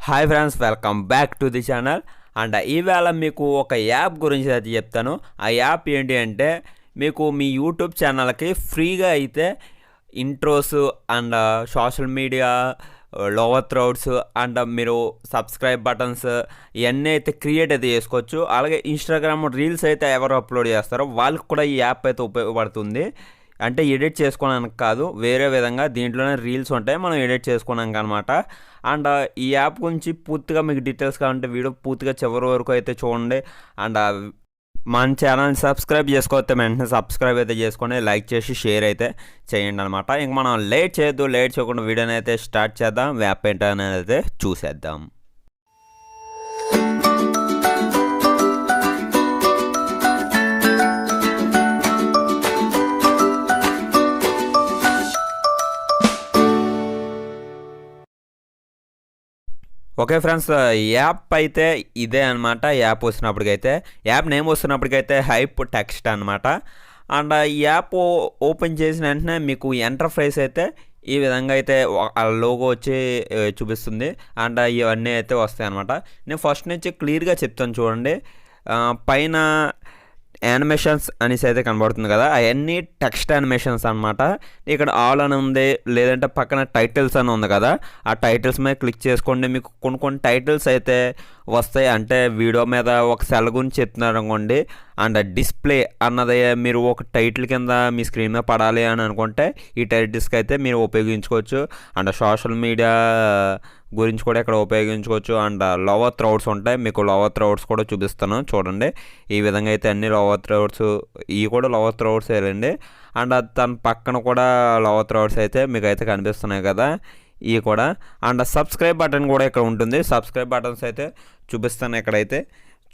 Hi friends, welcome back to the channel. And ఈవేళ మీకు ఒక యాప్ గురించి అయితే చెప్తాను. ఆ యాప్ ఏంటి అంటే, మీకు మీ యూట్యూబ్ ఛానల్కి ఫ్రీగా అయితే intros and social media lower throats and మీరు సబ్స్క్రైబ్ బటన్స్ ఇవన్నీ అయితే క్రియేట్ అయితే చేసుకోవచ్చు. అలాగే ఇన్స్టాగ్రామ్ రీల్స్ అయితే ఎవరు అప్లోడ్ చేస్తారో వాళ్ళకి కూడా ఈ యాప్ అయితే ఉపయోగపడుతుంది. అంటే ఎడిట్ చేసుకోవడానికి కాదు, వేరే విధంగా దీంట్లోనే రీల్స్ ఉంటాయి, మనం ఎడిట్ చేసుకోవడానికి అనమాట. అండ్ ఈ యాప్ గురించి పూర్తిగా మీకు డీటెయిల్స్ కావాలంటే వీడియో పూర్తిగా చివరి వరకు అయితే చూడండి. అండ్ మన ఛానల్ని సబ్స్క్రైబ్ చేసుకోవద్దు, వెంటనే సబ్స్క్రైబ్ అయితే చేసుకోండి, లైక్ చేసి షేర్ అయితే చేయండి అనమాట. ఇంక మనం లేట్ చేయకుండా వీడియోని అయితే స్టార్ట్ చేద్దాం. యాప్ ఏంటనేది అయితే చూసేద్దాం. ఓకే ఫ్రెండ్స్, యాప్ అయితే ఇదే అనమాట. యాప్ వచ్చినప్పటికైతే యాప్ నేమ్ వస్తున్నప్పటికైతే హైప్ టెక్స్ట్ అనమాట. అండ్ ఈ యాప్ ఓపెన్ చేసిన వెంటనే మీకు ఎంటర్ప్రైజ్ అయితే ఈ విధంగా అయితే లోగో వచ్చి చూపిస్తుంది. అండ్ ఇవన్నీ అయితే వస్తాయి అనమాట. నేను ఫస్ట్ నుంచి క్లియర్గా చెప్తాను చూడండి. పైన యానిమేషన్స్ అనేసి అయితే కనబడుతుంది కదా, అవన్నీ టెక్స్ట్ యానిమేషన్స్ అనమాట. ఇక్కడ ఆల్ అని ఉంది, లేదంటే పక్కన టైటిల్స్ అని ఉంది కదా, ఆ టైటిల్స్ మీద క్లిక్ చేసుకోండి. మీకు కొన్ని టైటిల్స్ అయితే వస్తాయి. అంటే వీడియో మీద ఒక సెల్ గురించి చెప్తున్నారు అనుకోండి, అండ్ డిస్ప్లే అన్నది మీరు ఒక టైటిల్ కింద మీ స్క్రీన్ మీద పడాలి అని అనుకుంటే ఈ టైటిల్స్కి అయితే మీరు ఉపయోగించుకోవచ్చు. అండ్ సోషల్ మీడియా గురించి కూడా ఇక్కడ ఉపయోగించుకోవచ్చు. అండ్ లోవర్ థ్రోట్స్ ఉంటాయి, మీకు లోవర్ థ్రోట్స్ కూడా చూపిస్తాను చూడండి. ఈ విధంగా అయితే అన్ని లోవర్ థ్రోట్స్, ఇవి కూడా లోవర్ థ్రోట్స్ వేయండి. అండ్ తన పక్కన కూడా లోవర్ థ్రోట్స్ అయితే మీకు అయితే కనిపిస్తున్నాయి కదా, ఇవి కూడా. అండ్ సబ్స్క్రైబ్ బటన్ కూడా ఇక్కడ ఉంటుంది. సబ్స్క్రైబ్ బటన్స్ అయితే చూపిస్తాను ఇక్కడైతే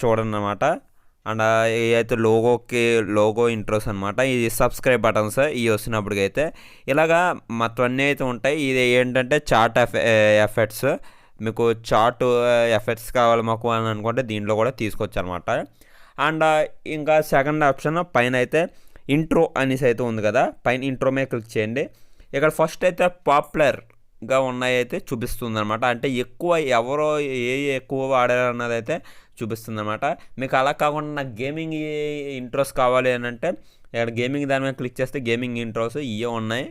చూడండి అనమాట. అండ్ ఇవి అయితే లోగో ఇంట్రోస్ అనమాట. ఇది సబ్స్క్రైబ్ బటన్స్ ఇవి వచ్చినప్పటికైతే ఇలాగా మొత్తం అన్నీ అయితే ఉంటాయి. ఇది ఏంటంటే చార్ట్ ఎఫెక్ట్స్, మీకు చార్ట్ ఎఫెక్ట్స్ కావాలి మాకు అని అనుకుంటే దీంట్లో కూడా తీసుకోవచ్చు అనమాట. అండ్ ఇంకా సెకండ్ ఆప్షన్ పైన అయితే ఇంట్రో అనేసి అయితే ఉంది కదా, పైన ఇంట్రో మీద క్లిక్ చేయండి. ఇక్కడ ఫస్ట్ అయితే పాపులర్గా ఉన్నాయి అయితే చూపిస్తుంది అనమాట. అంటే ఎవరో ఎక్కువ వాడారు అన్నది అయితే చూపిస్తుంది అనమాట. మీకు అలా కాకుండా నాకు గేమింగ్ ఇంట్రోస్ కావాలి అని అంటే ఇక్కడ గేమింగ్ దాని మీద క్లిక్ చేస్తే గేమింగ్ ఇంట్రోస్ ఇవే ఉన్నాయి,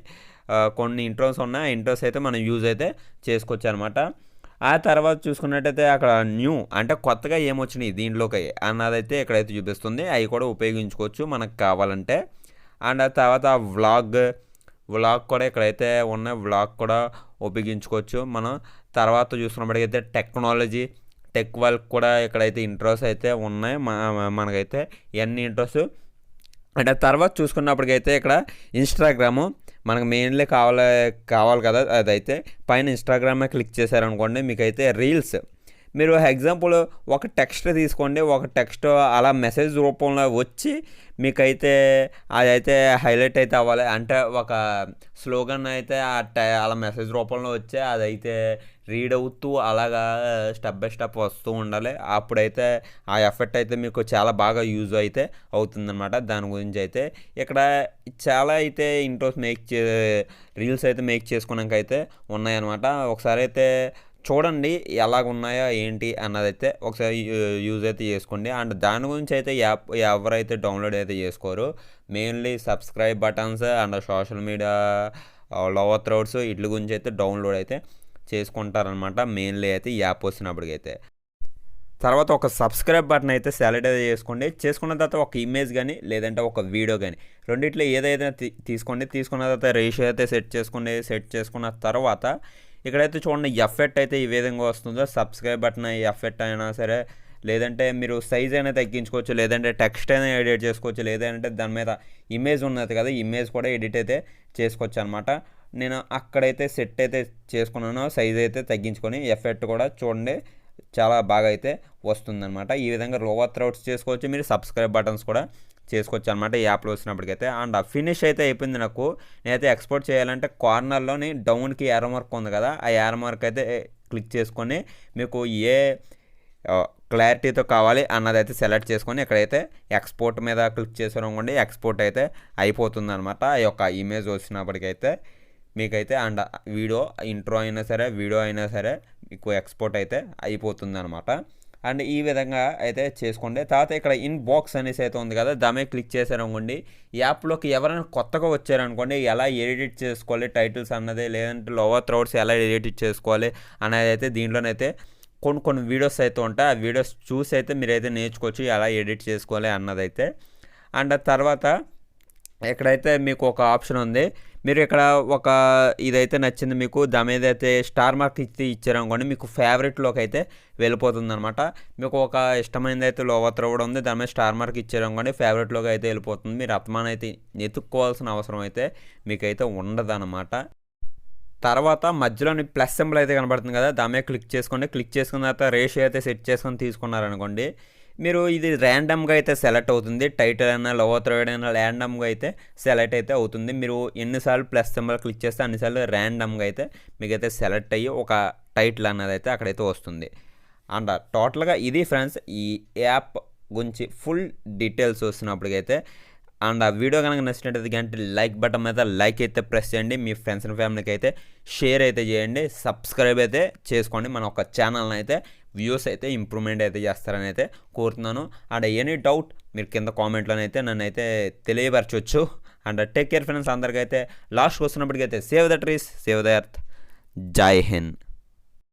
కొన్ని ఇంట్రోస్ ఉన్నాయి. ఆ ఇంట్రోస్ అయితే మనం యూజ్ అయితే చేసుకోవచ్చు అనమాట. ఆ తర్వాత చూసుకున్నట్టయితే అక్కడ న్యూ అంటే కొత్తగా ఏమొచ్చినాయి దీంట్లోకి అన్నదైతే ఇక్కడైతే చూపిస్తుంది. అవి కూడా ఉపయోగించుకోవచ్చు మనకు కావాలంటే. అండ్ ఆ తర్వాత వ్లాగ్ కూడా ఇక్కడైతే ఉన్నాయి, వ్లాగ్ కూడా ఉపయోగించుకోవచ్చు మనం. తర్వాత చూసుకున్నప్పటికైతే టెక్ వాళ్ళకి కూడా ఇక్కడైతే ఇంట్రోస్ అయితే ఉన్నాయి మనకైతే ఇవన్నీ ఇంట్రోస్. అంటే తర్వాత చూసుకున్నప్పటికైతే ఇక్కడ ఇన్స్టాగ్రాము మనకు మెయిన్లీ కావాలి కదా, అదైతే పైన ఇన్స్టాగ్రామే క్లిక్ చేశారనుకోండి, మీకైతే రీల్స్ మీరు ఎగ్జాంపుల్ ఒక టెక్స్ట్ తీసుకోండి, ఒక టెక్స్ట్ అలా మెసేజ్ రూపంలో వచ్చి మీకైతే అదైతే హైలైట్ అయితే అవ్వాలి. అంటే ఒక స్లోగన్ అయితే అలా మెసేజ్ రూపంలో వచ్చి అదైతే రీడ్ అవుతూ అలాగా స్టెప్ బై స్టెప్ వస్తూ ఉండాలి. అప్పుడైతే ఆ ఎఫెక్ట్ అయితే మీకు చాలా బాగా యూజ్ అయితే అవుతుందన్నమాట. దాని గురించి అయితే ఇక్కడ చాలా అయితే ఇంట్రోస్ రీల్స్ అయితే మేక్ చేసుకున్నాక అయితే ఉన్నాయన్నమాట. ఒకసారి అయితే చూడండి ఎలాగున్నాయో ఏంటి అన్నదైతే ఒకసారి యూజ్ అయితే చేసుకోండి. అండ్ దాని గురించి అయితే ఎవరైతే డౌన్లోడ్ అయితే చేసుకోరు, mainly subscribe buttons and social media lower throats వీటి గురించి అయితే డౌన్లోడ్ అయితే చేసుకుంటారనమాట. మెయిన్లీ అయితే యాప్ వచ్చినప్పటికైతే తర్వాత ఒక సబ్స్క్రైబ్ బటన్ అయితే సెలెక్ట్ అయితే చేసుకున్న తర్వాత ఒక ఇమేజ్ కానీ లేదంటే ఒక వీడియో కానీ రెండిట్లో ఏదైతే తీసుకోండి. తీసుకున్న తర్వాత రేషియో అయితే సెట్ చేసుకున్న తర్వాత ఇక్కడైతే చూడండి ఎఫెక్ట్ అయితే ఈ విధంగా వస్తుందో. సబ్స్క్రైబ్ బటన్ ఎఫెక్ట్ అయినా సరే, లేదంటే మీరు సైజ్ అయినా తగ్గించుకోవచ్చు, లేదంటే టెక్స్ట్ అయినా ఎడిట్ చేసుకోవచ్చు, లేదంటే దాని మీద ఇమేజ్ ఉన్నది కదా, ఇమేజ్ కూడా ఎడిట్ అయితే చేసుకోవచ్చు అనమాట. నేను అక్కడైతే సెట్ అయితే చేసుకున్నాను, సైజ్ అయితే తగ్గించుకొని ఎఫెక్ట్ కూడా చూడండి చాలా బాగా అయితే వస్తుందన్నమాట. ఈ విధంగా లోవర్ థ్రోట్స్ చేసుకోవచ్చు, మీరు సబ్స్క్రైబ్ బటన్స్ కూడా చేసుకోవచ్చు అనమాట ఈ యాప్లో వచ్చినప్పటికైతే. అండ్ ఫినిష్ అయితే అయిపోయింది. నేనైతే ఎక్స్పోర్ట్ చేయాలంటే కార్నర్లోని డౌన్కి యారో మార్క్ ఉంది కదా, ఆ యారో మార్క్ అయితే క్లిక్ చేసుకొని మీకు ఏ క్లారిటీతో కావాలి అన్నది అయితే సెలెక్ట్ చేసుకొని ఇక్కడైతే ఎక్స్పోర్ట్ మీద క్లిక్ చేసారు అనుకోండి, ఎక్స్పోర్ట్ అయితే అయిపోతుంది అనమాట. ఆ యొక్క ఇమేజ్ వచ్చినప్పటికైతే మీకైతే. అండ్ వీడియో ఇంట్రో అయినా సరే, వీడియో అయినా సరే మీకు ఎక్స్పోర్ట్ అయితే అయిపోతుంది అనమాట. అండ్ ఈ విధంగా అయితే చేసుకోండి. తర్వాత ఇక్కడ ఇన్ బాక్స్ అనేసి అయితే ఉంది కదా, దామే క్లిక్ చేశారనుకోండి, యాప్లోకి ఎవరైనా కొత్తగా వచ్చారనుకోండి ఎలా ఎడిట్ చేసుకోవాలి టైటిల్స్ అన్నది, లేదంటే లోవర్ థ్రోట్స్ ఎలా ఎడిట్ చేసుకోవాలి అనేది అయితే దీంట్లోనైతే కొన్ని వీడియోస్ అయితే ఉంటాయి. ఆ వీడియోస్ చూసి అయితే మీరైతే నేర్చుకోవచ్చు ఎలా ఎడిట్ చేసుకోవాలి అన్నదైతే. అండ్ తర్వాత ఎక్కడైతే మీకు ఒక ఆప్షన్ ఉంది, మీరు ఇక్కడ ఒక ఇదైతే నచ్చింది మీకు, దాని మీద అయితే స్టార్ మార్క్ ఇచ్చారనుకోండి మీకు ఫేవరెట్లోకి అయితే వెళ్ళిపోతుంది అనమాట. మీకు ఒక ఇష్టమైనది అయితే లోవర్ త్రో కూడా ఉంది, దాని మీద స్టార్ మార్క్ ఇచ్చారనుకోండి ఫేవరెట్లోకి అయితే వెళ్ళిపోతుంది. మీరు అత్మాన్ అయితే ఎత్తుక్కోవాల్సిన అవసరం అయితే మీకైతే ఉండదన్నమాట. తర్వాత మధ్యలోని ప్లస్ సింబల్ అయితే కనబడుతుంది కదా, దాని మీద క్లిక్ చేసుకోండి. క్లిక్ చేసుకున్న తర్వాత రేషియో అయితే సెట్ చేసుకొని తీసుకున్నారనుకోండి, మీరు ఇది ర్యాండమ్గా అయితే సెలెక్ట్ అవుతుంది. టైటిల్ అయినా లోవర్ థర్డ్ అయినా ర్యాండమ్గా అయితే సెలెక్ట్ అయితే అవుతుంది. మీరు ఎన్నిసార్లు ప్లస్ సింబల్ క్లిక్ చేస్తే అన్నిసార్లు ర్యాండమ్గా అయితే మీకైతే సెలెక్ట్ అయ్యి ఒక టైటిల్ అన్నది అయితే అక్కడైతే వస్తుంది. అండ్ టోటల్గా ఇది ఫ్రెండ్స్ ఈ యాప్ గురించి ఫుల్ డీటెయిల్స్ వస్తున్నప్పటికైతే. అండ్ ఆ వీడియో కనుక నచ్చినట్టయితే గంట లైక్ బటన్ మీద లైక్ అయితే ప్రెస్ చేయండి, మీ ఫ్రెండ్స్ అండ్ ఫ్యామిలీకి అయితే షేర్ అయితే చేయండి, సబ్స్క్రైబ్ అయితే చేసుకోండి. మన ఒక ఛానల్ని అయితే వ్యూస్ అయితే ఇంప్రూవ్మెంట్ అయితే చేస్తారని అయితే కోరుతున్నాను. అండ్ ఎనీ డౌట్ మీరు కింద కామెంట్లోనైతే నన్ను అయితే తెలియపరచవచ్చు. అండ్ టేక్ కేర్ ఫ్రెండ్స్, అందరికైతే లాస్ట్కి వస్తున్నప్పటికైతే save the trees save the earth. జై హింద్.